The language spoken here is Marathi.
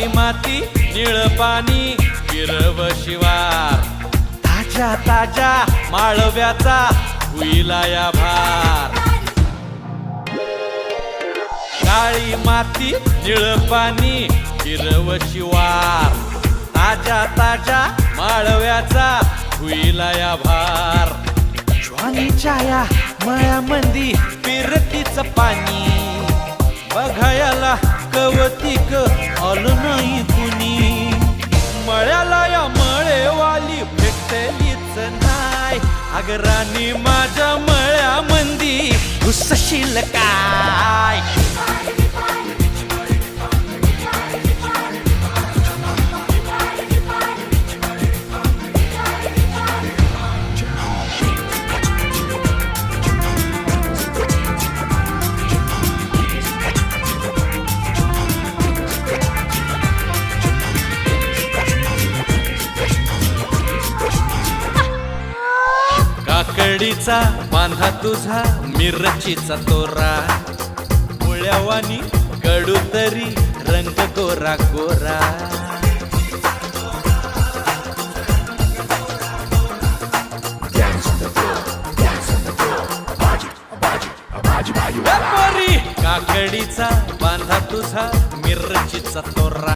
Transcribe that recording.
काळी माती निळ पाणी हिरव शिवार ताज्या ताज्या माळव्याचा हुईला या भार काळी माती निळ पाणी हिरव शिवार ताज्या ताज्या माळव्याचा हुईला या भार ज्वानीच्या या मळ्यामंदी पिरतीच पाणी बघायला कवतिक आलं नाही कुणी मळ्याला या मळेवाली भेटलीच नाय अगरानी माझ्या मळ्यामंदी घुसशील काय काकडीचा बांधा तुझा मिरचीचा तोरा मुळ्यावानी कडू तरी रंग गोरा गोरा पोरी काकडीचा बांधा तुझा मिरचीचा तोरा